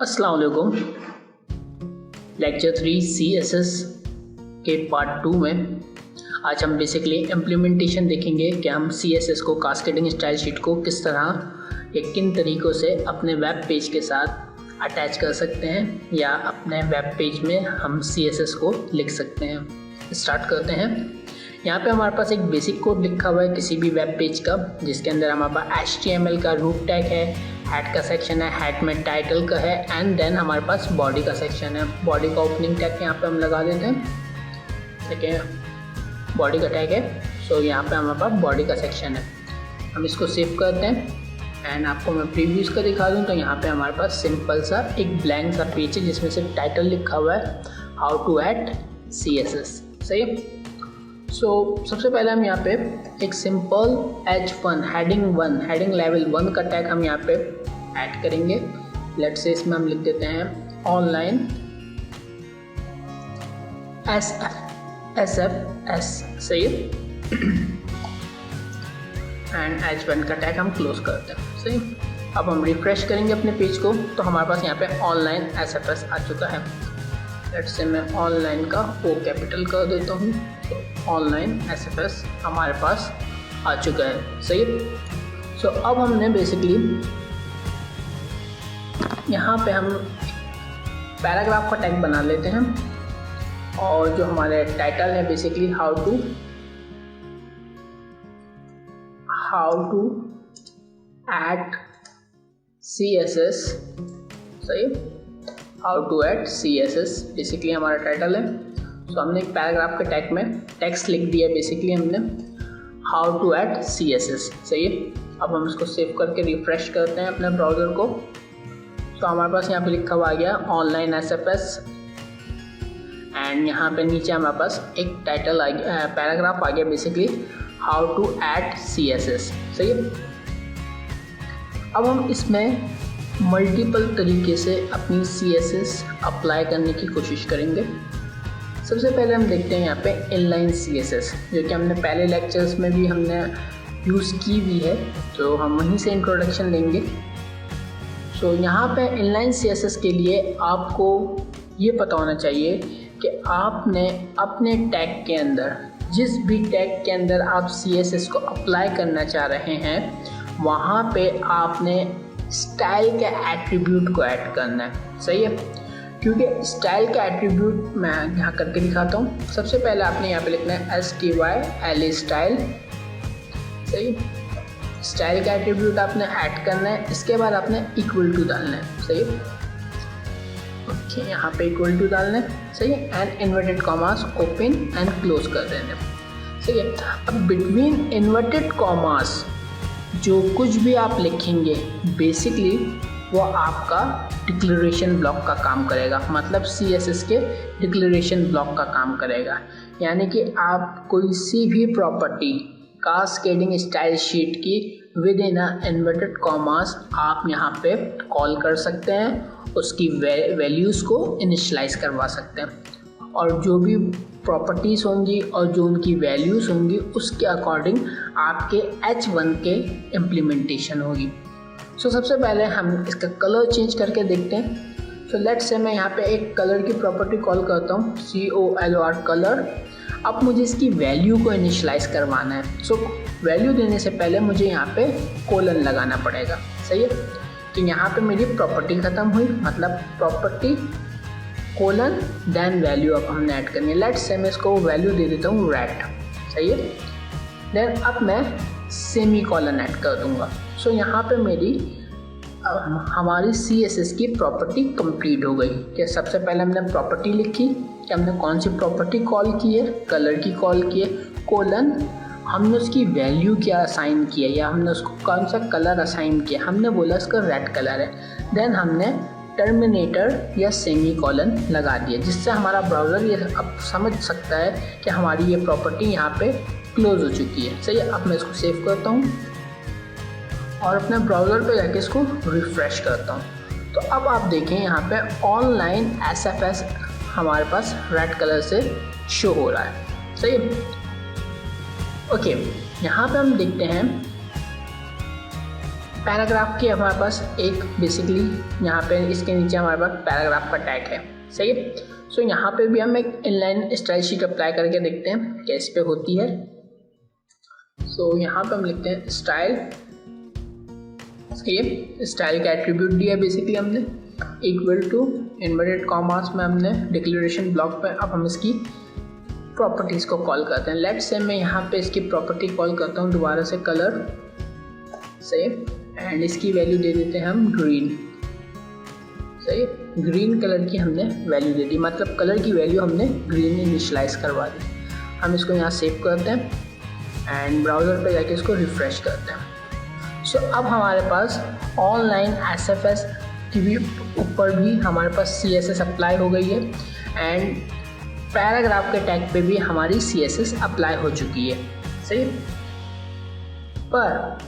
अस्सलाम वालेकुम। Lecture 3 CSS के पार्ट 2 में आज हम बेसिकली इम्प्लीमेंटेशन देखेंगे कि हम CSS को कास्केडिंग स्टाइल शीट को किस तरह या किन तरीक़ों से अपने वेब पेज के साथ अटैच कर सकते हैं या अपने वेब पेज में हम CSS को लिख सकते हैं। स्टार्ट करते हैं। यहाँ पे हमारे पास एक बेसिक कोड लिखा हुआ है किसी भी वेब पेज का, जिसके अंदर हमारे पास HTML का रूट टैग है, हेड का सेक्शन है, हेड में टाइटल का है एंड देन हमारे पास बॉडी का सेक्शन है। बॉडी का ओपनिंग टैग यहाँ पे हम लगा देते हैं, ठीक है, बॉडी का टैग है। सो यहाँ पे हमारे पास बॉडी का सेक्शन है। हम इसको सेव करते हैं एंड आपको मैं प्रीव्यूज़ का दिखा दूँ तो यहाँ पे हमारे पास सिंपल सा एक ब्लैंक सा पेज है जिसमें सिर्फ टाइटल लिखा हुआ है, हाउ टू ऐड CSS। सही है। सो सबसे पहले हम यहाँ पे एक सिंपल H1 हेडिंग लेवल 1 का टैग हम यहाँ पे ऐड करेंगे। लेट्स से इसमें हम लिख देते हैं ऑनलाइन SFS। सही है। एंड H1 का टैग हम क्लोज करते हैं। सही। अब हम रिफ्रेश करेंगे अपने पेज को तो हमारे पास यहाँ पे ऑनलाइन SFS आ चुका है। लेट्स से मैं ऑनलाइन का O कैपिटल कर देता हूँ तो ऑनलाइन SFS हमारे पास आ चुका है। सही है। सो अब हमने बेसिकली यहाँ पे हम पैराग्राफ का टैग बना लेते हैं और जो हमारे टाइटल है basically how to add CSS। सही, how to add CSS basically हमारा टाइटल है। सो हमने एक पैराग्राफ के टैग में टेक्स्ट लिख दिया बेसिकली हमने हाउ टू ऐड CSS। सही है। अब हम इसको सेव करके रिफ्रेश करते हैं अपने ब्राउज़र को। तो हमारे पास यहाँ पे लिखा हुआ आ गया ऑनलाइन SFS एंड यहाँ पे नीचे हमारे पास एक टाइटल आ गया, पैराग्राफ आ गया basically how to add CSS। सही है। अब हम इसमें मल्टीपल तरीके से अपनी CSS अप्लाई करने की कोशिश करेंगे। सबसे पहले हम देखते हैं यहाँ पे इनलाइन CSS, जो कि हमने पहले लेक्चर्स में भी हमने यूज़ की हुई है, तो हम वहीं से इंट्रोडक्शन लेंगे। सो यहाँ पे इनलाइन CSS के लिए आपको ये पता होना चाहिए कि आपने अपने टैग के अंदर, जिस भी टैग के अंदर आप CSS को अप्लाई करना चाह रहे हैं, वहाँ पे आपने स्टाइल के एट्रीब्यूट को ऐड करना है। सही है। क्योंकि स्टाइल का एट्रीब्यूट मैं यहाँ करके दिखाता हूँ। सबसे पहले आपने यहाँ पे लिखना है STYL स्टाइल। सही, स्टाइल का एट्रीब्यूट आपने ऐड करना है। इसके बाद आपने इक्वल टू डालना है। सही, ओके, यहाँ पे इक्वल टू डालना है। सही है। And inverted commas open and close कर देना है। सही है। अब बिटवीन इन्वर्टेड कॉमास जो कुछ भी आप लिखेंगे बेसिकली वो आपका डिक्लेरेशन ब्लॉक का काम करेगा, मतलब CSS के डिक्लेरेशन ब्लॉक का काम करेगा। यानी कि आप कोई सी भी प्रॉपर्टी कास्केडिंग स्टाइल शीट की विद इन इन्वर्टेड कॉमास आप यहाँ पे कॉल कर सकते हैं, उसकी वैल्यूज़ को इनिशियलाइज करवा सकते हैं और जो भी प्रॉपर्टीज़ होंगी और जो उनकी वैल्यूज़ होंगी उसके अकॉर्डिंग आपके H1 के इम्प्लीमेंटेशन होगी। सो सबसे पहले हम इसका कलर चेंज करके देखते हैं। सो लेट्स से मैं यहाँ पे एक कलर की प्रॉपर्टी कॉल करता हूँ COLOR कलर। अब मुझे इसकी वैल्यू को इनिशियलाइज करवाना है। सो वैल्यू देने से पहले मुझे यहाँ पे कोलन लगाना पड़ेगा। सही है। तो यहाँ पे मेरी प्रॉपर्टी ख़त्म हुई, मतलब प्रॉपर्टी कोलन देन वैल्यू अब हमने ऐड करनी है। लेट्स से मैं इसको वैल्यू दे देता हूँ रेट। सही है। देन अब मैं सेमी कॉलन ऐड कर दूँगा। सो यहाँ पे मेरी हमारी CSS की प्रॉपर्टी कंप्लीट हो गई। कि सबसे पहले हमने प्रॉपर्टी लिखी कि हमने कौन सी प्रॉपर्टी कॉल की है, कलर की कॉल की है, कोलन हमने उसकी वैल्यू क्या असाइन किया या हमने उसको कौन सा कलर असाइन किया, हमने बोला इसका रेड कलर है। देन हमने टर्मिनेटर या सेमी कॉलन लगा दिया, जिससे हमारा ब्राउज़र ये अब समझ सकता है कि हमारी ये प्रॉपर्टी यहाँ पे क्लोज हो चुकी है। सही है। अब मैं इसको सेव करता हूँ और अपने ब्राउज़र पे जाके इसको रिफ़्रेश करता हूँ। तो अब आप देखें यहाँ पे ऑनलाइन SFS हमारे पास रेड कलर से शो हो रहा है। सही है। ओके, यहाँ पे हम देखते हैं पैराग्राफ की हमारे पास एक बेसिकली यहाँ पे इसके नीचे हमारे पास पैराग्राफ का टैग है, सही है। सो यहाँ पे भी हम एक इनलाइन स्टाइल शीट अप्लाई करके देखते हैं कैसे पे होती है। सो यहाँ पे हम लिखते हैं स्टाइल, ये स्टाइल का एट्रीब्यूट दिया है बेसिकली हमने, इक्वल टू इन्वर्टेड कॉमास में हमने डिक्लेरेशन ब्लॉक पे अब हम इसकी प्रॉपर्टीज़ को कॉल करते हैं। लेट्स से मैं यहाँ पे इसकी प्रॉपर्टी कॉल करता हूँ दोबारा से कलर से, एंड इसकी वैल्यू दे देते हैं हम ग्रीन, सही। ग्रीन कलर की हमने वैल्यू दे दी, मतलब कलर की वैल्यू हमने ग्रीन इनिशियलाइज करवा दी। हम इसको यहाँ सेव करते हैं एंड ब्राउज़र पे जाके इसको रिफ़्रेश करते हैं। सो अब हमारे पास ऑनलाइन SFS की भी ऊपर भी हमारे पास CSS अप्लाई हो गई है एंड पैराग्राफ के टैग पे भी हमारी CSS अप्लाई हो चुकी है, सही। पर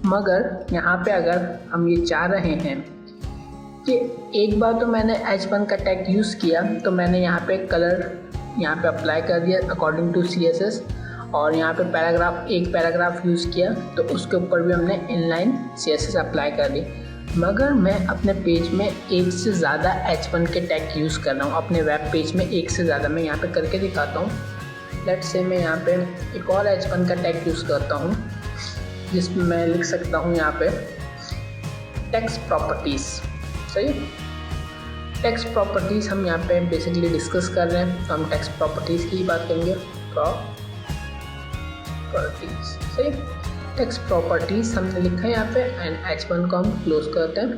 मगर यहाँ पे अगर हम ये चाह रहे हैं कि एक बार तो मैंने H1 का टैग यूज़ किया तो मैंने यहाँ पे कलर यहाँ पे अप्लाई कर दिया अकॉर्डिंग टू CSS, और यहाँ पे एक पैराग्राफ यूज़ किया तो उसके ऊपर भी हमने इनलाइन CSS अप्लाई कर दी। मगर मैं अपने पेज में एक से ज़्यादा H1 के टैग यूज़ कर रहा हूँ, अपने वेब पेज में एक से ज़्यादा। मैं यहाँ पे करके दिखाता हूँ। लेट्स से मैं यहाँ पे एक और H1 का टैग यूज़ करता हूँ जिसमें मैं लिख सकता हूँ यहाँ पे टेक्स्ट प्रॉपर्टीज़, सही। टेक्स्ट प्रॉपर्टीज़ हम यहाँ पे बेसिकली डिस्कस कर रहे हैं तो हम टेक्स्ट प्रॉपर्टीज़ की ही बात करेंगे। प्रॉपर्टीज़, सही। टेक्स्ट प्रॉपर्टीज़ हमने लिखा है यहाँ पे एंड H1 को हम क्लोज करते हैं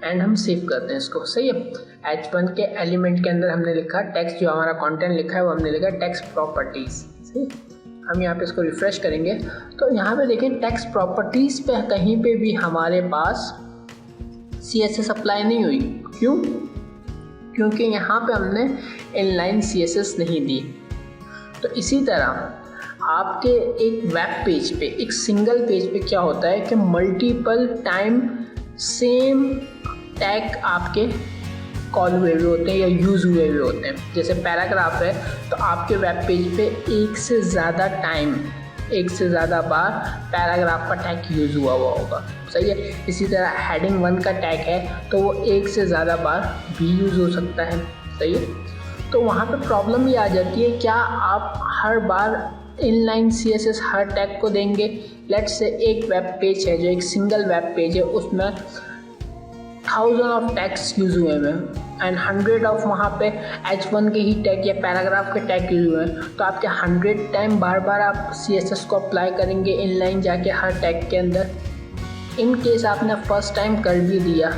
एंड हम सेव करते हैं इसको, सही है। H1 के एलिमेंट के अंदर हमने लिखा टेक्स्ट, जो हमारा कंटेंट लिखा है वो हमने लिखा टेक्स्ट प्रॉपर्टीज़, सही। हम यहाँ पे इसको रिफ़्रेश करेंगे तो यहाँ पे देखें टेक्स्ट प्रॉपर्टीज़ पे कहीं पे भी हमारे पास CSS अप्लाई नहीं हुई। क्यों? क्योंकि यहाँ पे हमने इनलाइन CSS नहीं दी। तो इसी तरह आपके एक वेब पेज पे, एक सिंगल पेज पे क्या होता है कि मल्टीपल टाइम सेम टैग आपके कॉल हुए होते हैं या यूज़ हुए होते हैं। जैसे पैराग्राफ है तो आपके वेब पेज पे एक से ज़्यादा टाइम, एक से ज़्यादा बार पैराग्राफ का टैग यूज़ हुआ होगा, सही है। इसी तरह हेडिंग 1 का टैग है तो वो एक से ज़्यादा बार भी यूज़ हो सकता है, सही है। तो वहाँ पे प्रॉब्लम ये आ जाती है, क्या आप हर बार इनलाइन CSS हर टैग को देंगे? लेट्स से एक वेब पेज है जो एक सिंगल वेब पेज है, उसमें 1000 ऑफ टैग्स यूज़ हुए हैं एंड 100 ऑफ वहाँ पे H1 के ही टैग या पैराग्राफ के टैग यूज़ हुए हैं, तो आपके 100 टाइम बार बार आप CSS को अप्लाई करेंगे इनलाइन जाके हर टैग के अंदर। इन केस आपने फर्स्ट टाइम कर भी दिया,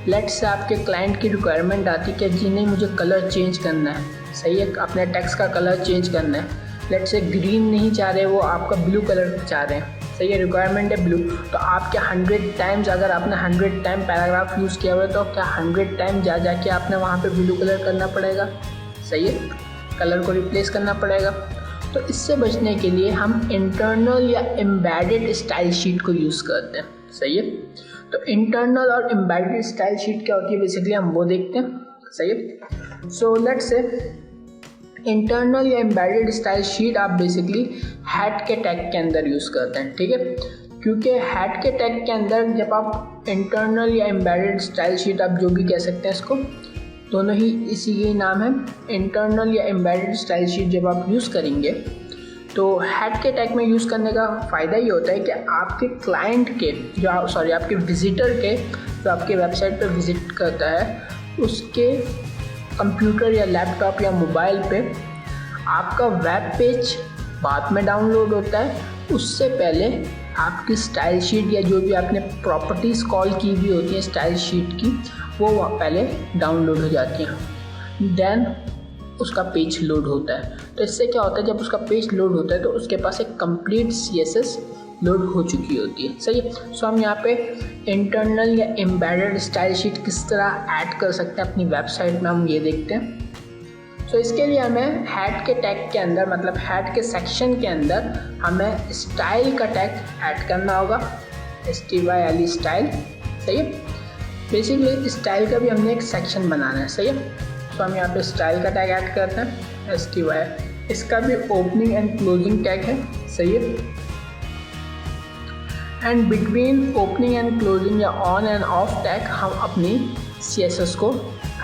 लेट्स से आपके क्लाइंट की रिक्वायरमेंट आती है कि जी नहीं मुझे कलर चेंज करना है, सही है, अपने टेक्स्ट का कलर चेंज करना है। लेट्स से ग्रीन नहीं चाह रहे, वो आपका ब्लू कलर चाह रहे हैं, सही है, रिक्वायरमेंट है ब्लू। तो आपके 100 टाइम्स, अगर आपने 100 टाइम पैराग्राफ यूज़ किया हुआ है तो क्या 100 टाइम जाके आपने वहाँ पे ब्लू कलर करना पड़ेगा, सही है, कलर को रिप्लेस करना पड़ेगा। तो इससे बचने के लिए हम इंटरनल या एम्बेडेड स्टाइल शीट को यूज़ करते हैं, सही है। तो इंटरनल और एम्बेडेड स्टाइल शीट क्या होती है बेसिकली हम वो देखते हैं, सही है। सो लेट्स से इंटरनल या एम्बेडेड स्टाइल शीट आप बेसिकली हैट के टैग के अंदर यूज़ करते हैं, ठीक है। क्योंकि हैट के टैग के अंदर जब आप इंटरनल या एम्बेडेड स्टाइल शीट, आप जो भी कह सकते हैं इसको, दोनों ही इसी के नाम है, इंटरनल या एम्बेडेड स्टाइल शीट जब आप यूज़ करेंगे तो हैट के टैग में यूज़ करने का फ़ायदा ये होता है कि आपके क्लाइंट के आपके विजिटर के जो आपके वेबसाइट पर विज़िट करता है उसके कंप्यूटर या लैपटॉप या मोबाइल पे आपका वेब पेज बाद में डाउनलोड होता है, उससे पहले आपकी स्टाइल शीट या जो भी आपने प्रॉपर्टीज़ कॉल की भी होती है स्टाइल शीट की, वो पहले डाउनलोड हो जाती हैं, देन उसका पेज लोड होता है। तो इससे क्या होता है, जब उसका पेज लोड होता है तो उसके पास एक कंप्लीट CSS लोड हो चुकी होती है, सही है। सो हम यहाँ पे इंटरनल या एम्बेडेड स्टाइल शीट किस तरह ऐड कर सकते हैं अपनी वेबसाइट में, हम ये देखते हैं। सो इसके लिए हमें हैट के टैग के अंदर, मतलब हैट के सेक्शन के अंदर हमें स्टाइल का टैग ऐड करना होगा, STYLE स्टाइल, सही है। बेसिकली स्टाइल का भी हमने एक सेक्शन बनाना है, सही है। तो हम यहाँ पे स्टाइल का टैग ऐड करते हैं STY, इसका भी ओपनिंग एंड क्लोजिंग टैग है, सही है। And between opening and closing या ऑन एंड ऑफ टैग हम अपनी CSS को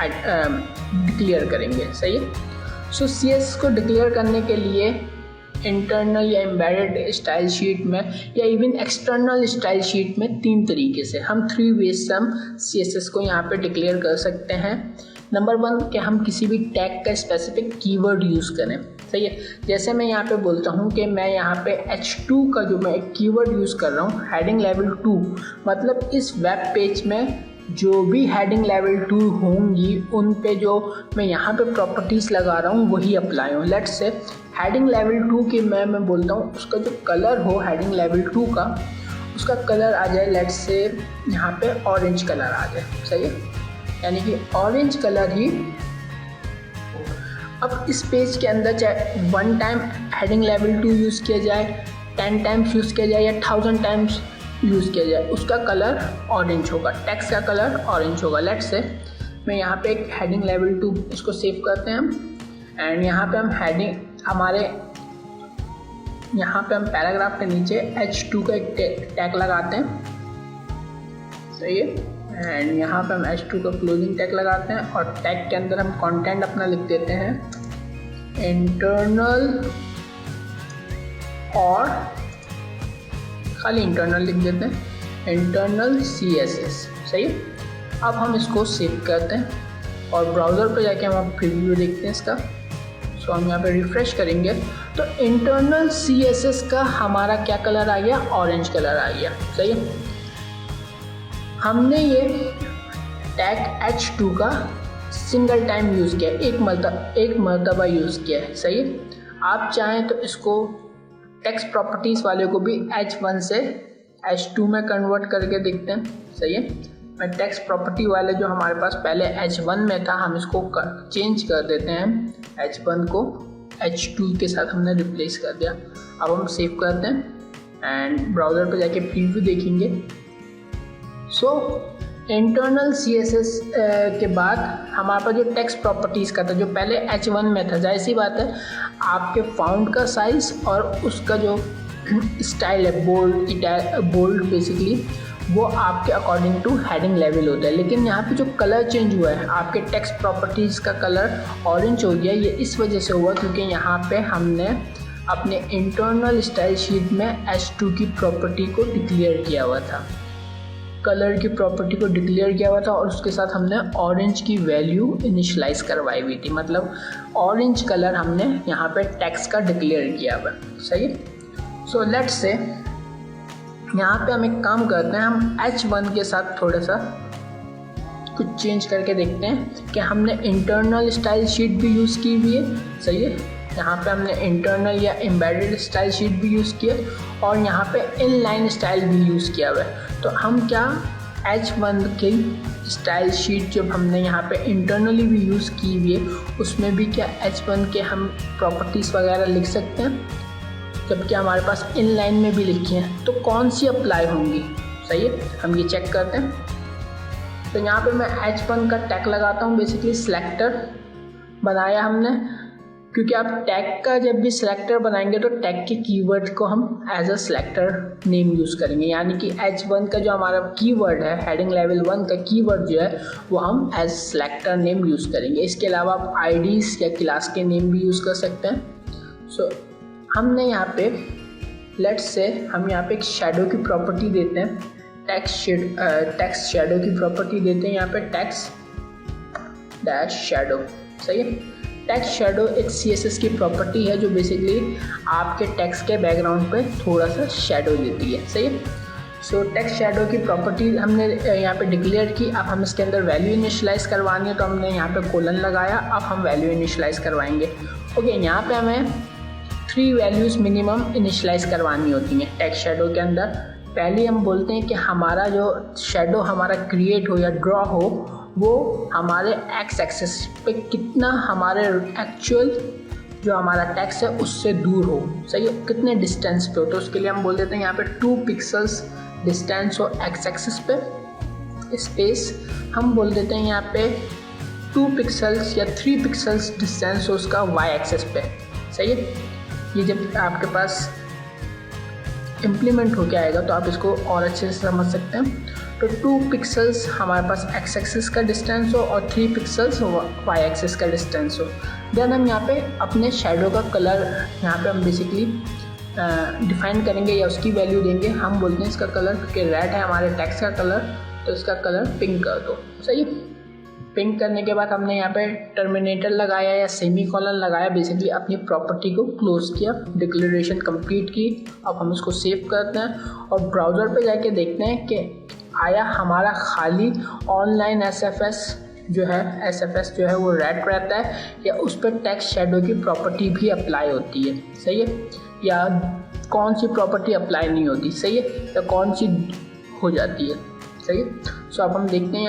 डिक्लेयर करेंगे। सही है। सो CSS को डिक्लेयर करने के लिए इंटरनल या एम्बेडेड स्टाइल शीट में या इवन एक्सटर्नल स्टाइल शीट में 3 तरीके से हम 3 वेज से हम CSS को यहाँ पे डिक्लेयर कर सकते हैं। नंबर 1 कि हम किसी भी टैग का स्पेसिफिक कीवर्ड यूज़ करें। सही है। जैसे मैं यहाँ पे बोलता हूँ कि मैं यहाँ पे H2 का जो मैं एक कीवर्ड यूज़ कर रहा हूँ हेडिंग लेवल 2, मतलब इस वेब पेज में जो भी हेडिंग लेवल 2 होंगी उन पे जो मैं यहाँ पे प्रॉपर्टीज़ लगा रहा हूँ वही अप्लाई हो। लेट्स से हेडिंग लेवल 2 की मैं बोलता हूँ उसका जो कलर हो हेडिंग लेवल 2 का, उसका कलर आ जाए लेट्स से यहाँ पे ऑरेंज कलर आ जाए। सही है। यानी कि ऑरेंज कलर ही अब इस पेज के अंदर चाहे 1 टाइम हेडिंग लेवल 2 यूज़ किया जाए, 10 टाइम्स यूज़ किया जाए या 1000 टाइम्स यूज़ किया जाए, उसका कलर ऑरेंज होगा, टेक्स्ट का कलर ऑरेंज होगा। लेट्स से मैं यहाँ पे एक हेडिंग लेवल 2 इसको सेव करते हैं हम, एंड यहाँ पे हम हेडिंग हमारे यहाँ पे हम पैराग्राफ के नीचे H2 का एक टैग लगाते हैं। सही है। एंड यहाँ पे हम H2 का क्लोजिंग टैग लगाते हैं और टैग के अंदर हम कंटेंट अपना लिख देते हैं इंटरनल, और खाली इंटरनल लिख देते हैं इंटरनल CSS। सही है। अब हम इसको सेव करते हैं और ब्राउज़र पे जाके हम प्रीव्यू देखते हैं इसका। सो हम यहाँ पे रिफ्रेश करेंगे तो इंटरनल CSS का हमारा क्या कलर आ गया, ऑरेंज कलर आ गया। सही है। हमने ये टैग H2 का सिंगल टाइम यूज़ किया, एक मरतबा यूज़ किया है। सही है। आप चाहें तो इसको टेक्स्ट प्रॉपर्टीज़ वाले को भी H1 से H2 में कन्वर्ट करके देखते हैं। सही है। मैं टेक्स्ट प्रॉपर्टी वाले जो हमारे पास पहले H1 में था हम इसको चेंज कर देते हैं, H1 को H2 के साथ हमने रिप्लेस कर दिया। अब हम सेव करते हैं एंड ब्राउज़र पे जाके प्रीव्यू देखेंगे। सो इंटरनल CSS के बाद हमारे पास जो टेक्स्ट प्रॉपर्टीज़ का था जो पहले H1 में था, जाहिर सी बात है आपके फाउंड का साइज़ और उसका जो स्टाइल है बोल्ड बेसिकली वो आपके अकॉर्डिंग टू हेडिंग लेवल होता है। लेकिन यहाँ पे जो कलर चेंज हुआ है, आपके टेक्स्ट प्रॉपर्टीज़ का कलर ऑरेंज हो गया, ये इस वजह से हुआ क्योंकि यहाँ पे हमने अपने इंटरनल स्टाइल शीट में H2 की प्रॉपर्टी को डिक्लेयर किया हुआ था, कलर की प्रॉपर्टी को डिक्लेयर किया हुआ था और उसके साथ हमने ऑरेंज की वैल्यू इनिशियलाइज करवाई हुई थी, मतलब ऑरेंज कलर हमने यहाँ पे टेक्स्ट का डिक्लेयर किया हुआ। सही है। सो लेट्स से यहाँ पे हम एक काम करते हैं, हम H1 के साथ थोड़ा सा कुछ चेंज करके देखते हैं कि हमने इंटरनल स्टाइल शीट भी यूज़ की हुई है। सही है। यहाँ पे हमने इंटरनल या एम्बेडेड स्टाइल शीट भी यूज़ किया और यहाँ पे इनलाइन स्टाइल भी यूज़ किया हुआ है। तो हम क्या H1 की स्टाइल शीट जब हमने यहाँ पे इंटरनली भी यूज़ की हुई है उसमें भी क्या H1 के हम प्रॉपर्टीज़ वगैरह लिख सकते हैं, जबकि हमारे पास इनलाइन में भी लिखी हैं, तो कौन सी अप्लाई होंगी। सही है। हम ये चेक करते हैं। तो यहाँ पे मैं H1 का टैग लगाता हूँ, बेसिकली सिलेक्टर बनाया हमने, क्योंकि आप टैग का जब भी सिलेक्टर बनाएंगे तो टैग के कीवर्ड को हम as a selector name use करेंगे, यानी कि H1 का जो हमारा कीवर्ड है हेडिंग लेवल 1 का कीवर्ड जो है वो हम एज सिलेक्टर नेम यूज़ करेंगे। इसके अलावा आप IDs या क्लास के नेम भी यूज़ कर सकते हैं। सो हमने यहाँ पे लेट्स से हम यहाँ पे एक शैडो की प्रॉपर्टी देते हैं, टेक्स्ट शैडो की प्रॉपर्टी देते हैं यहाँ पे टेक्स्ट डैश शैडो। सही है। टेक्स्ट शैडो एक CSS की प्रॉपर्टी है जो बेसिकली आपके टेक्स्ट के बैकग्राउंड पे थोड़ा सा शैडो देती है। सही है। सो टेक्स्ट शैडो की प्रॉपर्टी हमने यहाँ पे डिक्लेयर की। अब हम इसके अंदर वैल्यू इनिशियलाइज़ करवानी है तो हमने यहाँ पे कोलन लगाया, अब हम वैल्यू इनिशियलाइज़ करवाएंगे। ओके, यहाँ पे हमें 3 वैल्यूज़ मिनिमम इनिशियलाइज़ करवानी होती हैं टेक्स्ट शैडो के अंदर। पहले हम बोलते हैं कि हमारा जो शैडो हमारा क्रिएट हो या ड्रॉ हो वो हमारे एक्स एक्सिस पे कितना हमारे एक्चुअल जो हमारा टेक्स्ट है उससे दूर हो। सही है। कितने डिस्टेंस पे हो, तो उसके लिए हम बोल देते हैं यहाँ पे 2 पिक्सल्स डिस्टेंस हो एक्स एक्सिस पे। स्पेस हम बोल देते हैं यहाँ पे 2 पिक्सल्स या 3 पिक्सल्स डिस्टेंस हो उसका वाई एक्सिस पे। सही है। ये जब आपके पास इम्प्लीमेंट होके आएगा तो आप इसको और अच्छे से समझ सकते हैं। तो 2 पिक्सल्स हमारे पास एक्स एक्सिस का डिस्टेंस हो और 3 पिक्सल्स वाई एक्सिस का डिस्टेंस हो। देन हम यहाँ पे अपने शेडो का कलर यहाँ पे हम बेसिकली डिफाइन करेंगे या उसकी वैल्यू देंगे। हम बोलते हैं इसका कलर, क्योंकि रेड है हमारे टेक्स्ट का कलर, तो इसका कलर पिंक कर दो। सही है। पिंक करने के बाद हमने यहाँ पे टर्मिनेटर लगाया या सेमी कॉलन लगाया, बेसिकली अपनी प्रॉपर्टी को क्लोज किया, डिक्लेरेशन कंप्लीट की। अब हम इसको सेव करते हैं और ब्राउज़र पे जाके देखते हैं कि आया हमारा खाली ऑनलाइन एसएफएस जो है वो रेड रहता है या उस पर टेक्स्ट शेडो की प्रॉपर्टी भी अप्लाई होती है। सही है। या कौन सी प्रॉपर्टी अप्लाई नहीं होती। सही है। या कौन सी हो जाती है। सही है। सो अब हम देखते हैं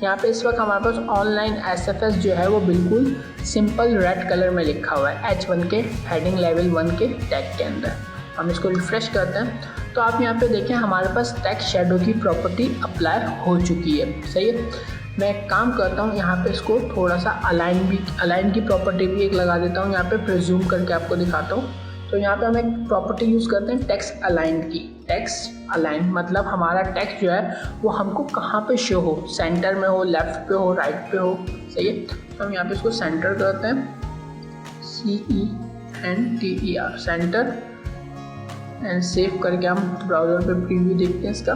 यहाँ पे इस वक्त हमारे पास ऑनलाइन एसएफएस जो है वो बिल्कुल सिंपल रेड कलर में लिखा हुआ है H1 के हेडिंग लेवल 1 के टैग के अंदर। हम इसको रिफ्रेश करते हैं तो आप यहाँ पे देखें हमारे पास टेक्स्ट शेडो की प्रॉपर्टी अप्लाई हो चुकी है। सही है। मैं एक काम करता हूँ, यहाँ पे इसको थोड़ा सा अलाइन की प्रॉपर्टी भी एक लगा देता हूँ। यहाँ पे प्रिज्यूम करके आपको दिखाता हूँ। तो यहाँ पे हम एक प्रॉपर्टी यूज़ करते हैं टेक्स्ट अलाइन की। टेक्स्ट अलाइन मतलब हमारा टेक्स्ट जो है वो हमको कहाँ पे शो हो, सेंटर में हो, लेफ्ट पे हो, राइट पे हो। सही है। तो हम यहाँ पे इसको सेंटर करते हैं, CENTER सेंटर, एंड सेव करके हम ब्राउज़र पे प्रीव्यू देखते हैं इसका।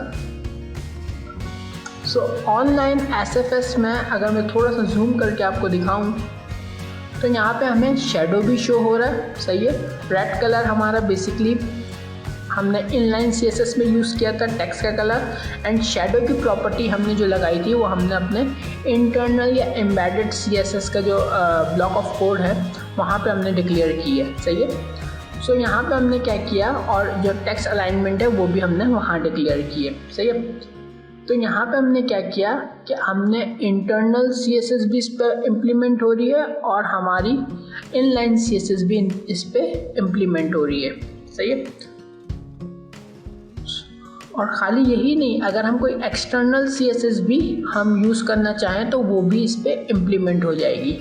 सो ऑनलाइन एसएफएस में अगर मैं थोड़ा सा जूम करके आपको दिखाऊं तो यहाँ पे हमें शेडो भी शो हो रहा है। सही है। रेड कलर हमारा बेसिकली हमने इनलाइन सीएसएस में यूज़ किया था टेक्स्ट का कलर, एंड शेडो की प्रॉपर्टी हमने जो लगाई थी वो हमने अपने इंटरनल या एम्बेडेड सीएसएस का जो ब्लॉक ऑफ कोड है वहाँ पे हमने डिक्लेयर की है। सही है। सो यहाँ पे हमने क्या किया और जो टेक्स्ट अलाइनमेंट है वो भी हमने वहाँ डिक्लेयर की है। सही है। तो यहाँ पे हमने क्या किया कि हमने इंटरनल सीएसएस भी इस पर इम्प्लीमेंट हो रही है और हमारी इनलाइन सीएसएस भी इस पर इम्प्लीमेंट हो रही है। सही है। और ख़ाली यही नहीं, अगर हम कोई एक्सटर्नल सीएसएस भी हम यूज़ करना चाहें तो वो भी इस पर इम्प्लीमेंट हो जाएगी।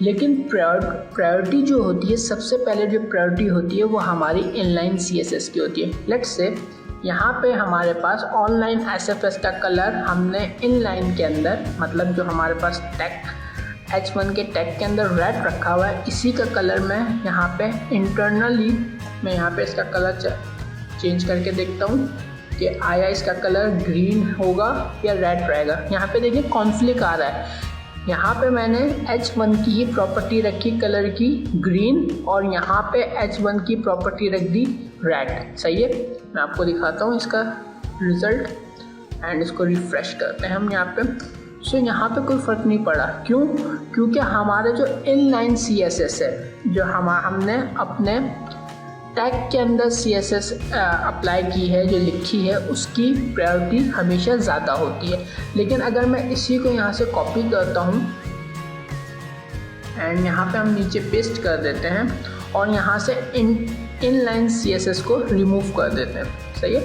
लेकिन प्रायोरिटी जो होती है, सबसे पहले जो प्रायोरिटी होती है वो हमारी इनलाइन सीएसएस की होती है। लेट्स से यहाँ पे हमारे पास ऑनलाइन एसएफएस का कलर हमने इनलाइन के अंदर, मतलब जो हमारे पास टैग H1 के टैग के अंदर रेड रखा हुआ है, इसी का कलर मैं यहाँ पे इंटरनली मैं यहाँ पे इसका कलर चेंज करके देखता हूँ कि आया इसका कलर ग्रीन होगा या रेड रहेगा। यहाँ पे देखिए कॉन्फ्लिक्ट आ रहा है। यहाँ पे मैंने H1 की ही प्रॉपर्टी रखी कलर की ग्रीन और यहाँ पे H1 की प्रॉपर्टी रख दी रेड। सही है। मैं आपको दिखाता हूँ इसका रिज़ल्ट एंड इसको रिफ़्रेश करते हैं हम यहाँ पे। सो यहाँ पे कोई फ़र्क नहीं पड़ा। क्यों? क्योंकि हमारे जो इनलाइन CSS है, जो हमने अपने टैग के अंदर CSS अप्लाई की है, जो लिखी है, उसकी प्रायोरिटी हमेशा ज़्यादा होती है। लेकिन अगर मैं इसी को यहाँ से कॉपी करता हूँ एंड यहाँ पे हम नीचे पेस्ट कर देते हैं और यहाँ से इनलाइन CSS को रिमूव कर देते हैं। सही है।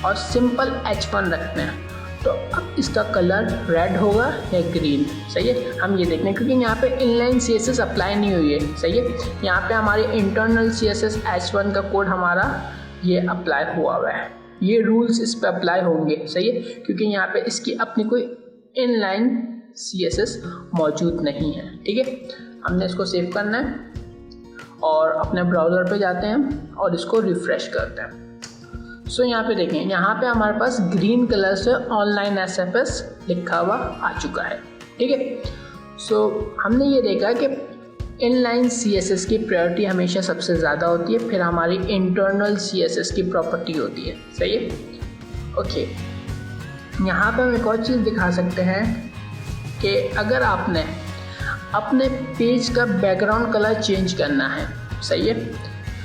और सिंपल H1 रखते हैं तो अब इसका कलर रेड होगा या ग्रीन। सही है। हम ये देखते हैं क्योंकि यहाँ पे इनलाइन CSS अप्लाई नहीं हुई है। सही है। यहाँ पे हमारे इंटरनल CSS H1 का कोड हमारा ये अप्लाई हुआ है, ये रूल्स इस पर अप्लाई होंगे। सही है। क्योंकि यहाँ पे इसकी अपनी कोई इनलाइन CSS मौजूद नहीं है। ठीक है। हमने इसको सेव करना है और अपने ब्राउज़र पे जाते हैं और इसको रिफ़्रेश करते हैं। सो यहाँ पे देखें, यहाँ पे हमारे पास ग्रीन कलर से ऑनलाइन एसएफएस लिखा हुआ आ चुका है। ठीक है। सो हमने ये देखा कि इनलाइन CSS की प्रायोरिटी हमेशा सबसे ज़्यादा होती है, फिर हमारी इंटरनल CSS की प्रॉपर्टी होती है। सही है। ओके। यहाँ पे हम एक और चीज़ दिखा सकते हैं कि अगर आपने अपने पेज का बैकग्राउंड कलर चेंज करना है, सही है,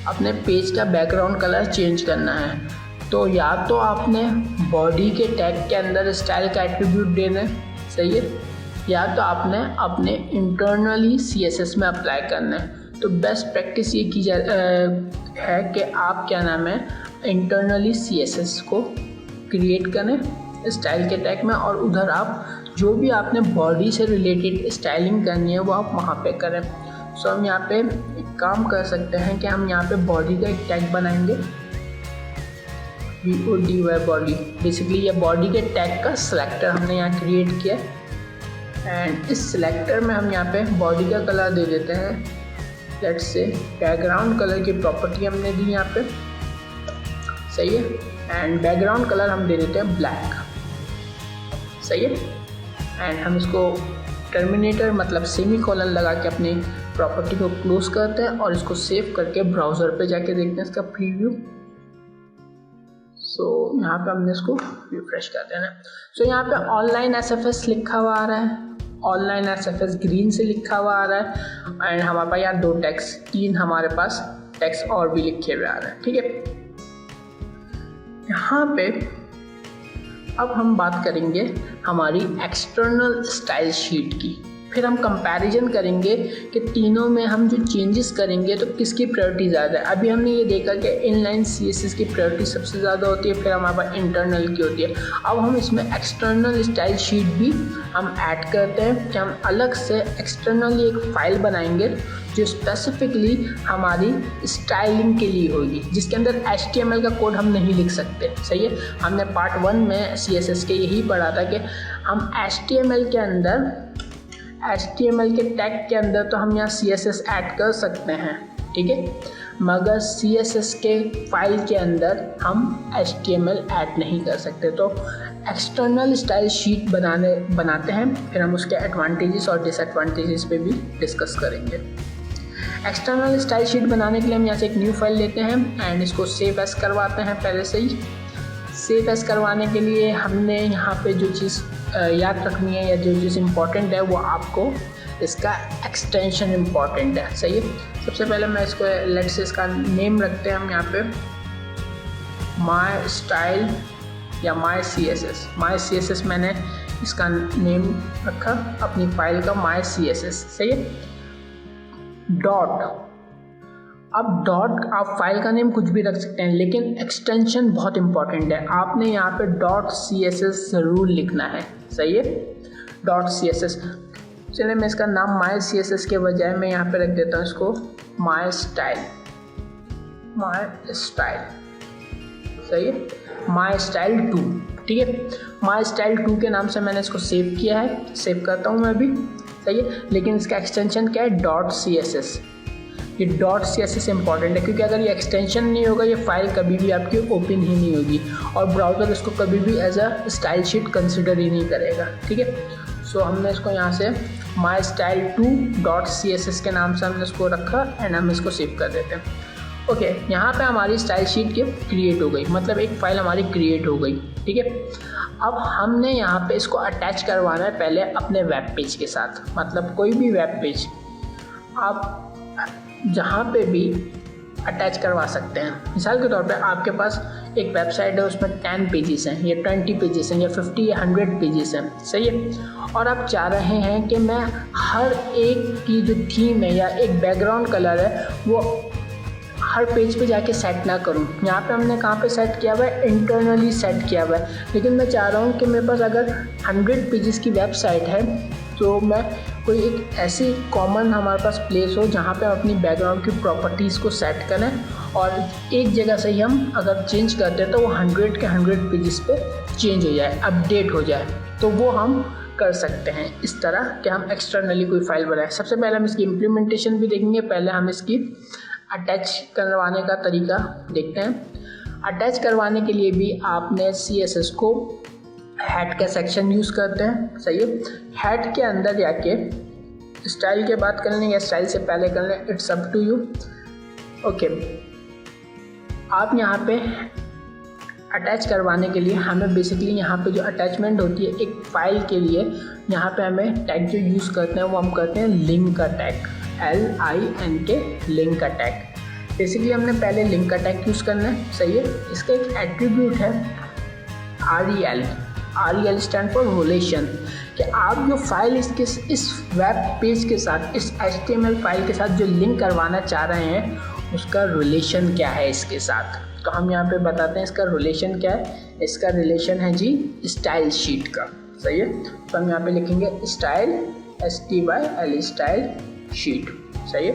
अपने पेज का बैकग्राउंड कलर चेंज करना है, तो या तो आपने बॉडी के टैग के अंदर स्टाइल का एट्रीब्यूट देना है। सही है। या तो आपने अपने इंटरनली CSS में अप्लाई करना है। तो बेस्ट प्रैक्टिस ये की है कि आप क्या नाम है इंटरनली CSS को क्रिएट करें स्टाइल के टैग में और उधर आप जो भी आपने बॉडी से रिलेटेड स्टाइलिंग करनी है वो आप वहाँ पे करें। सो हम यहाँ पे एक काम कर सकते हैं कि हम यहाँ पे बॉडी का एक टैग बनाएंगे BODY बॉडी, बेसिकली ये बॉडी के टैग का सिलेक्टर हमने यहाँ क्रिएट किया एंड इस सिलेक्टर में हम यहाँ पे बॉडी का कलर दे देते हैं, लेट्स से बैकग्राउंड कलर की प्रॉपर्टी हमने दी यहाँ पे, सही है। एंड बैकग्राउंड कलर हम दे देते हैं ब्लैक, सही है। एंड हम इसको टर्मिनेटर मतलब सेमीकोलन लगा के अपनी प्रॉपर्टी को क्लोज करते हैं और इसको सेव करके ब्राउज़र पे जाके देखते हैं इसका प्रीव्यू। सो यहाँ पे हमने इसको रिफ्रेश करते हैं। सो यहाँ पे ऑनलाइन SFS लिखा हुआ आ रहा है, ऑनलाइन SFS ग्रीन से लिखा हुआ आ रहा है एंड हमारे पास यहाँ 2 टैक्स, 3 हमारे पास टैक्स और भी लिखे हुए आ रहे हैं, ठीक है। यहाँ पे अब हम बात करेंगे हमारी एक्सटर्नल स्टाइल शीट की, फिर हम कंपैरिजन करेंगे कि तीनों में हम जो चेंजेस करेंगे तो किसकी प्रायोरिटी ज़्यादा है। अभी हमने ये देखा कि इनलाइन CSS की प्रायोरिटी सबसे ज़्यादा होती है, फिर हमारे पास इंटरनल की होती है। अब हम इसमें एक्सटर्नल स्टाइल शीट भी हम ऐड करते हैं कि हम अलग से एक्सटर्नली एक फ़ाइल बनाएंगे जो स्पेसिफिकली हमारी स्टाइलिंग के लिए होगी, जिसके अंदर HTML का कोड हम नहीं लिख सकते, सही है। हमने पार्ट 1 में CSS के यही पढ़ा था कि हम HTML के टैग के अंदर तो हम यहाँ CSS ऐड कर सकते हैं, ठीक है, मगर CSS के फाइल के अंदर हम HTML ऐड नहीं कर सकते। तो एक्सटर्नल स्टाइल शीट बनाते हैं, फिर हम उसके एडवांटेजेस और डिसएडवांटेजेस पे भी डिस्कस करेंगे। एक्सटर्नल स्टाइल शीट बनाने के लिए हम यहाँ से एक न्यू फाइल लेते हैं एंड इसको सेव एज करवाते हैं। पहले से ही सेव एज करवाने के लिए हमने यहाँ पे जो चीज़ याद रखनी है या जो चीज़ इम्पॉर्टेंट है वो आपको इसका एक्सटेंशन इम्पॉर्टेंट है, सही है। सबसे पहले मैं इसको लेट्स से इसका नेम रखते हैं हम यहाँ पे माई स्टाइल या माई CSS मैंने इसका नेम रखा अपनी फाइल का माई CSS, सही है। डॉट, अब डॉट आप फाइल का नेम कुछ भी रख सकते हैं, लेकिन एक्सटेंशन बहुत इंपॉर्टेंट है। आपने यहाँ पे .css ज़रूर लिखना है, सही है, .css। चलिए मैं इसका नाम माई CSS के बजाय मैं यहाँ पे रख देता हूँ इसको माई स्टाइल, सही है, माई स्टाइल 2, ठीक है। माई स्टाइल 2 के नाम से मैंने इसको सेव किया है, सेव करता हूँ मैं अभी, सही है। लेकिन इसका एक्सटेंशन क्या है, .css। ये .css इंपॉर्टेंट है क्योंकि अगर ये एक्सटेंशन नहीं होगा ये फाइल कभी भी आपकी ओपन ही नहीं होगी और ब्राउज़र इसको कभी भी as a style sheet consider ही नहीं करेगा, ठीक है। सो हमने इसको यहाँ से माई स्टाइल 2.css के नाम से हमने इसको रखा एंड हम इसको सेव कर देते हैं। ओके, यहाँ पे हमारी स्टाइल शीट की क्रिएट हो गई, मतलब एक फ़ाइल हमारी क्रिएट हो गई, ठीक है। अब हमने यहाँ पे इसको अटैच करवाना है पहले अपने वेब पेज के साथ, मतलब कोई भी वेब पेज आप जहाँ पे भी अटैच करवा सकते हैं। मिसाल के तौर पे आपके पास एक वेबसाइट है, उसमें 10 पेजेस हैं या 20 पेजेस हैं या 50 या 100 पेजेस हैं, सही है। और आप चाह रहे हैं कि मैं हर एक की जो थीम है या एक बैकग्राउंड कलर है वो हर पेज पे जाके सेट ना करूं। यहाँ पे हमने कहाँ पे सेट किया हुआ है, इंटरनली सेट किया हुआ है। लेकिन मैं चाह रहा हूँ कि मेरे पास अगर 100 पेजेस की वेबसाइट है तो मैं कोई एक ऐसी कॉमन हमारे पास प्लेस हो जहाँ पे हम अपनी बैकग्राउंड की प्रॉपर्टीज़ को सेट करें और एक जगह से ही हम अगर चेंज करते हैं तो वो 100 के 100 पेजेस पे चेंज हो जाए, अपडेट हो जाए, तो वो हम कर सकते हैं इस तरह कि हम एक्सटर्नली कोई फाइल बनाएं। सबसे पहले हम इसकी इम्प्लीमेंटेशन भी देखेंगे, पहले हम इसकी अटैच करवाने का तरीका देखते हैं। अटैच करवाने के लिए भी आपने CSS को हेड का सेक्शन यूज़ करते हैं, सही है। हेड के अंदर जाके स्टाइल के बात कर लें या स्टाइल से पहले कर लें, it's up to you. Okay, आप यहाँ पे अटैच करवाने के लिए हमें बेसिकली यहाँ पे जो अटैचमेंट होती है एक फ़ाइल के लिए, यहाँ पे हमें टैग जो यूज़ करते हैं वो हम करते हैं लिंक का टैग, LINK, लिंक का टैग। बेसिकली हमने पहले लिंक का टैग यूज़ करना है, सही है। इसका एक एट्रीब्यूट है REL स्टैंड फॉर रिलेशन, कि आप जो फाइल इस वेब पेज के साथ, इस HTML फाइल के साथ जो लिंक करवाना चाह रहे हैं उसका रिलेशन क्या है इसके साथ। तो हम यहाँ पे बताते हैं इसका रिलेशन क्या है। इसका रिलेशन है जी स्टाइल शीट का, सही है। तो हम यहाँ पे लिखेंगे स्टाइल, STYL, स्टाइल शीट, सही है।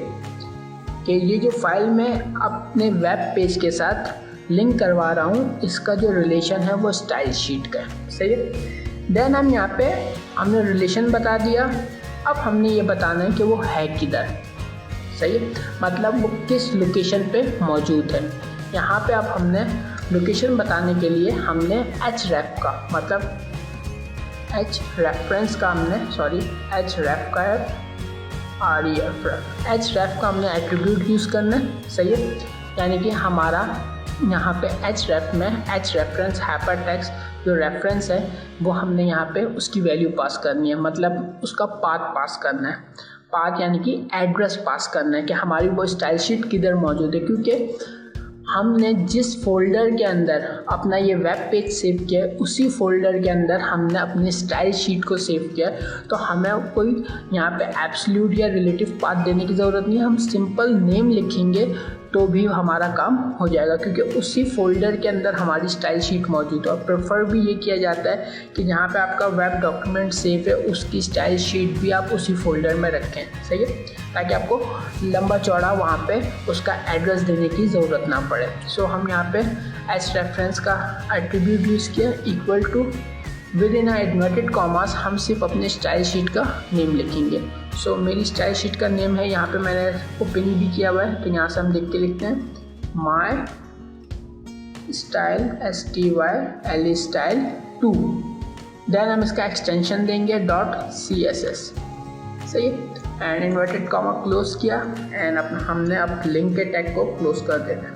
कि ये जो फाइल मैं अपने वेब पेज के साथ लिंक करवा रहा हूँ इसका जो रिलेशन है वो स्टाइल शीट का है, सही है। देन हम यहाँ पे हमने रिलेशन बता दिया। अब हमने ये बताना है कि वो है किधर, सही है, मतलब वो किस लोकेशन पे मौजूद है। यहाँ पे अब हमने लोकेशन बताने के लिए हमने href का मतलब href का है href का हमने एट्रीब्यूट यूज़ करना है, सही है। यानी कि हमारा यहाँ पे href में href हाइपरटेक्स्ट जो रेफरेंस है वो हमने यहाँ पे उसकी वैल्यू पास करनी है, मतलब उसका पाथ पास करना है। पाथ यानी कि एड्रेस पास करना है कि हमारी वो स्टाइल शीट किधर मौजूद है, क्योंकि हमने जिस फोल्डर के अंदर अपना ये वेब पेज सेव किया है उसी फोल्डर के अंदर हमने अपनी स्टाइल शीट को सेव किया है। तो हमें कोई यहाँ पे एब्सोल्यूट या रिलेटिव पाथ देने की ज़रूरत नहीं है, हम सिंपल नेम लिखेंगे तो भी हमारा काम हो जाएगा, क्योंकि उसी फोल्डर के अंदर हमारी स्टाइल शीट मौजूद है। और प्रेफर भी ये किया जाता है कि जहाँ पे आपका वेब डॉक्यूमेंट सेव है उसकी स्टाइल शीट भी आप उसी फोल्डर में रखें, सही है, ताकि आपको लंबा चौड़ा वहाँ पे उसका एड्रेस देने की ज़रूरत ना पड़े। सो हम यहाँ पे एज रेफरेंस का एट्रीब्यूट यूज़ किया equal to within inverted commas हम सिर्फ अपने स्टाइल शीट का नेम लिखेंगे। सो मेरी स्टाइल शीट का नेम है, यहाँ पे मैंने ओपन भी किया हुआ है, तो यहाँ से हम देख के लिखते हैं my style STYLE style 2। Then हम इसका एक्सटेंशन देंगे .CSS, सही है, एंड इन्वर्टेड कॉमा क्लोज किया एंड हमने अब लिंक के टैग को क्लोज कर देना है।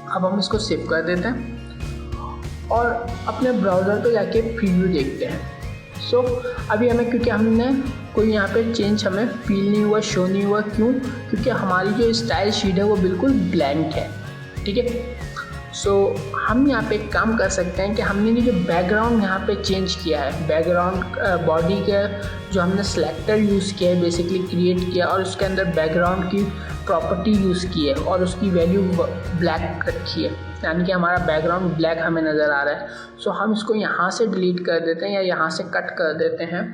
अब हम इसको सेव कर देते हैं और अपने ब्राउज़र पे जाके प्रीव्यू देखते हैं। सो अभी हमें, क्योंकि हमने कोई यहाँ पे चेंज हमें फील नहीं हुआ, शो नहीं हुआ, क्यों? क्योंकि हमारी जो स्टाइल शीट है वो बिल्कुल ब्लैंक है, ठीक है। सो हम यहाँ पे एक काम कर सकते हैं कि हमने जो बैकग्राउंड यहाँ पे चेंज किया है, बैकग्राउंड बॉडी का जो हमने सिलेक्टर यूज़ किया है, बेसिकली क्रिएट किया और उसके अंदर बैकग्राउंड की प्रॉपर्टी यूज़ की है और उसकी वैल्यू ब्लैक रखी है, यानी कि हमारा बैकग्राउंड ब्लैक हमें नज़र आ रहा है। सो हम इसको यहाँ से डिलीट कर देते हैं या यहाँ से कट कर देते हैं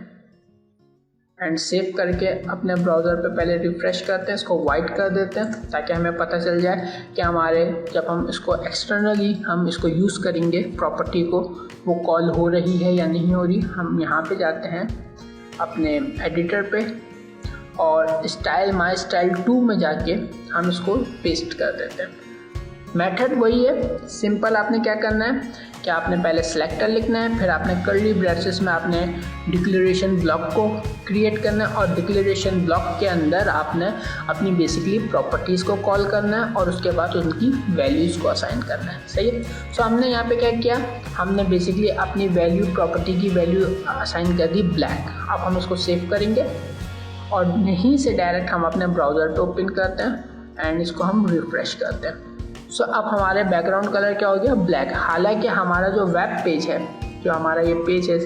एंड सेव करके अपने ब्राउज़र पे पहले रिफ़्रेश करते हैं, इसको वाइट कर देते हैं ताकि हमें पता चल जाए कि हमारे जब हम इसको एक्सटर्नली हम इसको यूज़ करेंगे प्रॉपर्टी को, वो कॉल हो रही है या नहीं हो रही। हम यहाँ पे जाते हैं अपने एडिटर पे और स्टाइल माई स्टाइल 2 में जाके हम इसको पेस्ट कर देते हैं। मेथड वही है, सिंपल। आपने क्या करना है कि आपने पहले सिलेक्टर लिखना है, फिर आपने कर्ली ब्रेसेस में आपने डिक्लेरेशन ब्लॉक को क्रिएट करना है और डिक्लेरेशन ब्लॉक के अंदर आपने अपनी बेसिकली प्रॉपर्टीज़ को कॉल करना है और उसके बाद उनकी वैल्यूज़ को असाइन करना है, सही है। सो हमने यहाँ पे क्या किया, हमने बेसिकली अपनी वैल्यू प्रॉपर्टी की वैल्यू असाइन कर दी ब्लैक। अब हम इसको सेव करेंगे और यहीं से डायरेक्ट हम अपने ब्राउज़र पे ओपन करते हैं एंड इसको हम रिफ़्रेश करते हैं। सो अब हमारे बैकग्राउंड कलर क्या हो गया, ब्लैक। हालांकि हमारा जो वेब पेज है, जो हमारा ये पेज है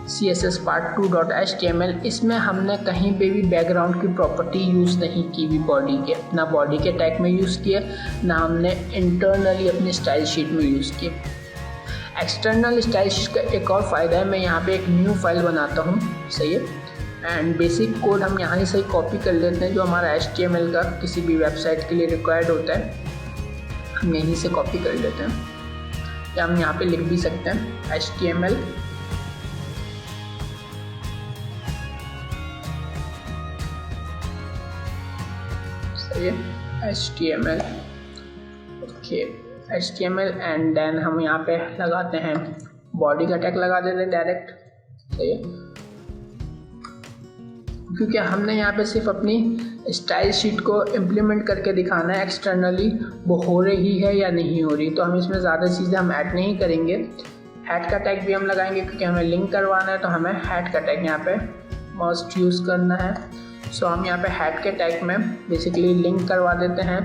CSS part 2.html, इसमें हमने कहीं पे भी बैकग्राउंड की प्रॉपर्टी यूज़ नहीं की हुई बॉडी के, ना बॉडी के टैग में यूज़ किए, ना हमने इंटरनली अपनी स्टाइल शीट में यूज़ किए। एक्सटर्नल स्टाइल शीट का एक और फ़ायदा है, मैं यहाँ पे एक न्यू फाइल बनाता हूँ, सही है, एंड बेसिक कोड हम यहाँ से कॉपी कर लेते हैं जो हमारा HTML का किसी भी वेबसाइट के लिए रिक्वायर्ड होता है, हम यहीं से कॉपी कर लेते हैं या हम यहाँ पे लिख भी सकते हैं HTML सही है, HTML, okay, HTML and then हम यहाँ पे लगाते हैं बॉडी का टैग लगा देते हैं डायरेक्ट, सही है, क्योंकि हमने यहाँ पे सिर्फ अपनी स्टाइल शीट को इम्प्लीमेंट करके दिखाना है एक्सटर्नली वो हो रही है या नहीं हो रही। तो हम इसमें ज़्यादा चीज़ें हम ऐड नहीं करेंगे। हैड का टैग भी हम लगाएंगे क्योंकि हमें लिंक करवाना है, तो हमें हैड का टैग यहाँ पे मस्ट यूज़ करना है। सो हम यहाँ पे हैड के टैग में बेसिकली लिंक करवा देते हैं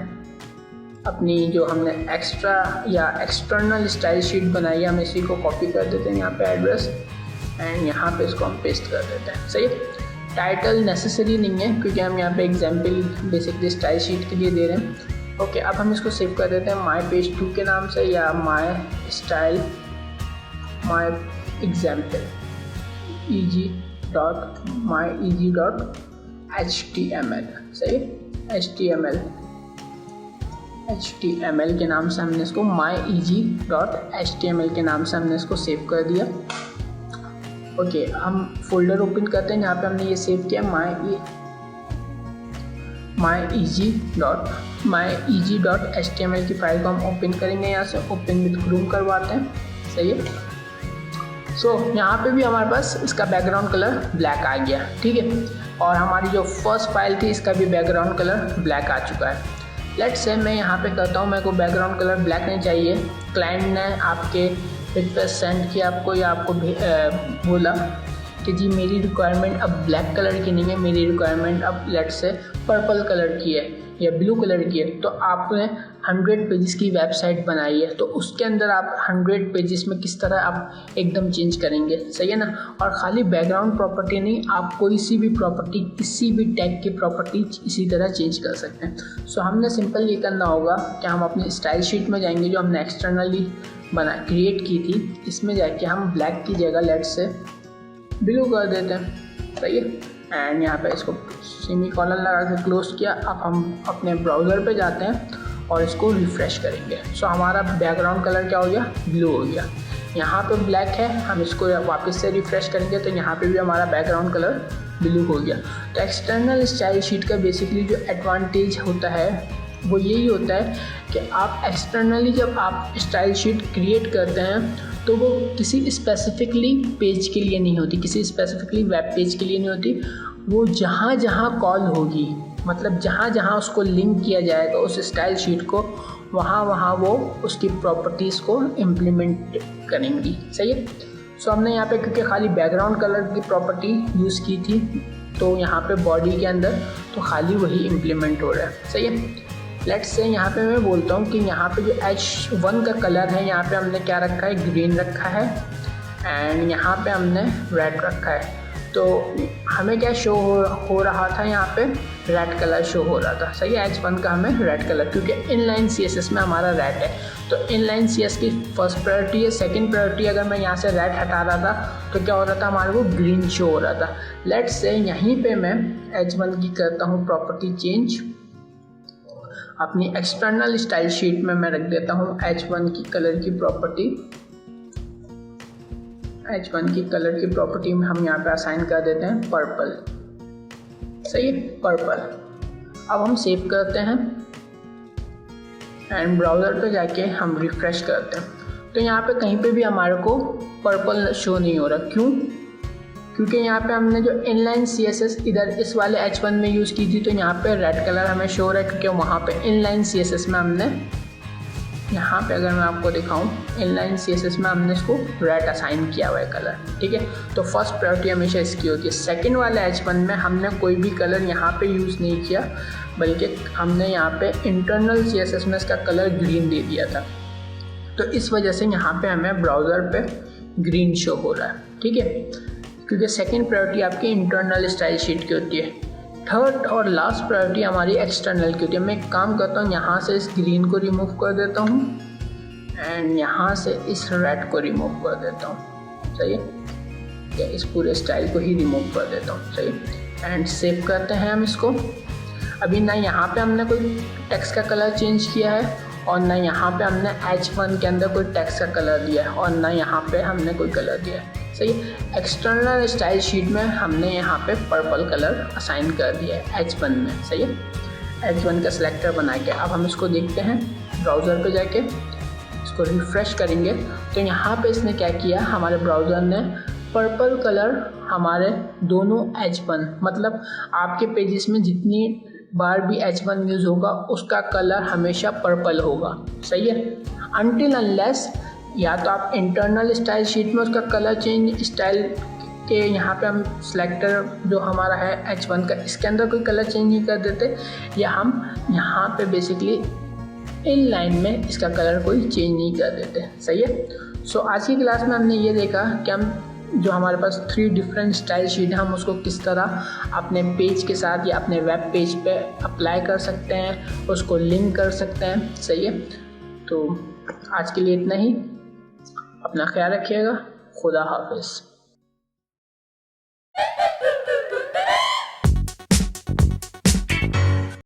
अपनी जो हमने एक्स्ट्रा या एक्सटर्नल स्टाइल शीट बनाई है, हम इसी को कॉपी कर देते हैं यहाँ पे एड्रेस एंड यहाँ पे इसको हम पेस्ट कर देते हैं, सही है। टाइटल नेसेसरी नहीं है क्योंकि हम यहाँ पे एग्जाम्पल बेसिकली स्टाइल शीट के लिए दे रहे हैं। ओके, अब हम इसको सेव कर देते हैं माई पेज 2 के नाम से या my style my example eg.myeg.html, सही, HTML HTML के नाम से हमने इसको myeg.html के नाम से हमने इसको सेव कर दिया। ओके, हम फोल्डर ओपन करते हैं, यहाँ पे हमने ये सेव किया myeg.html की फाइल को हम ओपन करेंगे, यहाँ से ओपन विद क्रोम करवाते हैं। सही है। सो यहाँ पे भी हमारे पास इसका बैकग्राउंड कलर ब्लैक आ गया, ठीक है। और हमारी जो फर्स्ट फाइल थी इसका भी बैकग्राउंड कलर ब्लैक आ चुका है। लेट्स से मैं यहाँ पे करता हूँ, मेरे को बैकग्राउंड कलर ब्लैक नहीं चाहिए। क्लाइंट ने आपके रिक्वेस्ट सेंड किया आपको या आपको बोला कि जी मेरी रिक्वायरमेंट अब ब्लैक कलर की नहीं है, मेरी रिक्वायरमेंट अब लेट्स से पर्पल कलर की है या ब्लू कलर की है। तो आपने 100 पेजेस की वेबसाइट बनाई है, तो उसके अंदर आप 100 पेजेस में किस तरह आप एकदम चेंज करेंगे, सही है ना। और खाली बैकग्राउंड प्रॉपर्टी नहीं, आप कोई सी भी प्रॉपर्टी, किसी भी टैग की प्रॉपर्टी इसी तरह चेंज कर सकते हैं। सो हमने सिंपल ये करना होगा कि हम अपनी स्टाइल शीट में जाएंगे जो हमने एक्सटर्नली क्रिएट की थी, इसमें जाके हम ब्लैक की जगह लेट्स से ब्लू कर देते हैं, सही है। एंड यहाँ पे इसको सेमीकोलन लगा के क्लोज किया। अब हम अपने ब्राउज़र पे जाते हैं और इसको रिफ़्रेश करेंगे। सो हमारा बैकग्राउंड कलर क्या हो गया, ब्लू हो गया। यहाँ पे ब्लैक है, हम इसको वापस से रिफ़्रेश करेंगे तो यहाँ पे भी हमारा बैकग्राउंड कलर ब्लू हो गया। तो एक्सटर्नल स्टाइल शीट का बेसिकली जो एडवांटेज होता है वो यही होता है कि आप एक्सटर्नली जब आप स्टाइल शीट क्रिएट करते हैं तो वो किसी स्पेसिफिकली पेज के लिए नहीं होती, किसी स्पेसिफिकली वेब पेज के लिए नहीं होती। वो जहाँ जहाँ कॉल होगी, मतलब जहाँ जहाँ उसको लिंक किया जाएगा उस स्टाइल शीट को, वहाँ वहाँ वो उसकी प्रॉपर्टीज़ को इम्प्लीमेंट करेंगी, सही है। सो हमने यहाँ पे क्योंकि खाली बैकग्राउंड कलर की प्रॉपर्टी यूज़ की थी तो यहाँ पे बॉडी के अंदर तो खाली वही इम्प्लीमेंट हो रहा है, सही है। लेट्स से यहाँ पे मैं बोलता हूँ कि यहाँ पे जो H1 का कलर है यहाँ पे हमने क्या रखा है, ग्रीन रखा है एंड यहाँ पे हमने रेड रखा है। तो हमें क्या शो हो रहा था, यहाँ पे रेड कलर शो हो रहा था, सही है। H1 का हमें रेड कलर, क्योंकि इनलाइन CSS में हमारा रेड है तो इनलाइन CSS की फर्स्ट प्रायोरिटी है। सेकंड प्रायोरिटी अगर मैं यहाँ से रेड हटा रहा था तो क्या हो रहा था, हमारे को ग्रीन शो हो रहा था। लेट्स से यहीं पे मैं H1 की करता हूँ प्रॉपर्टी चेंज। अपनी एक्सटर्नल स्टाइल शीट में मैं रख देता हूँ H1 की कलर की प्रॉपर्टी। H1 की कलर की प्रॉपर्टी में हम यहाँ पे असाइन कर देते हैं पर्पल, सही है, पर्पल। अब हम सेव करते हैं एंड ब्राउज़र पे जाके हम रिफ़्रेश करते हैं तो यहाँ पे कहीं पे भी हमारे को पर्पल शो नहीं हो रहा। क्यों? क्योंकि यहाँ पे हमने जो इनलाइन CSS इधर इस वाले H1 में यूज़ की थी तो यहाँ पे रेड कलर हमें शो हो रहा है, क्योंकि वहाँ पे इनलाइन CSS में हमने, यहाँ पे अगर मैं आपको दिखाऊं, इनलाइन CSS में हमने इसको रेड असाइन किया हुआ है कलर, ठीक है। तो फर्स्ट प्रायोरिटी हमेशा इसकी होती है। सेकंड वाले H1 में हमने कोई भी कलर यहाँ पे यूज़ नहीं किया, बल्कि हमने यहाँ पे इंटरनल CSS में इसका कलर ग्रीन दे दिया था। तो इस वजह से यहाँ पे हमें ब्राउज़र पे ग्रीन शो हो रहा है, ठीक है, क्योंकि सेकंड प्रायोरिटी आपकी इंटरनल स्टाइल शीट की होती है। थर्ड और लास्ट प्रायोरिटी हमारी एक्सटर्नल की होती है। मैं एक काम करता हूँ, यहाँ से इस ग्रीन को रिमूव कर देता हूँ एंड यहाँ से इस रेड को रिमूव कर देता हूँ, सही है, या इस पूरे स्टाइल को ही रिमूव कर देता हूँ, सही। एंड सेव करते हैं हम इसको। अभी ना यहाँ पे हमने कोई टेक्स्ट का कलर चेंज किया है और ना यहाँ पे हमने H1 के अंदर कोई टेक्स्ट का कलर दिया है और ना यहाँ पे हमने कोई कलर दिया है, सही। एक्सटर्नल स्टाइल शीट में हमने यहाँ पे पर्पल कलर असाइन कर दिया है H1 में, सही है। H1 का सिलेक्टर बना के अब हम इसको देखते हैं ब्राउज़र पे जाके, इसको रिफ़्रेश करेंगे तो यहाँ पे इसने क्या किया, हमारे ब्राउज़र ने पर्पल कलर हमारे दोनों H1, मतलब आपके पेजेस में जितनी बार भी H1 यूज़ होगा उसका कलर हमेशा पर्पल होगा, सही है। अनटिल अनलेस या तो आप इंटरनल स्टाइल शीट में उसका कलर चेंज स्टाइल के यहाँ पे हम सिलेक्टर जो हमारा है H1 का, इसके अंदर कोई कलर चेंज नहीं कर देते, या हम यहाँ पे बेसिकली इन लाइन में इसका कलर कोई चेंज नहीं कर देते, सही है। सो आज की क्लास में हमने ये देखा कि हम जो हमारे पास 3 डिफरेंट स्टाइल शीट है हम उसको किस तरह अपने पेज के साथ या अपने वेब पेज पे अप्लाई कर सकते हैं, उसको लिंक कर सकते हैं, सही है। तो आज के लिए इतना ही, अपना ख्याल रखिएगा, खुदा हाफिज़।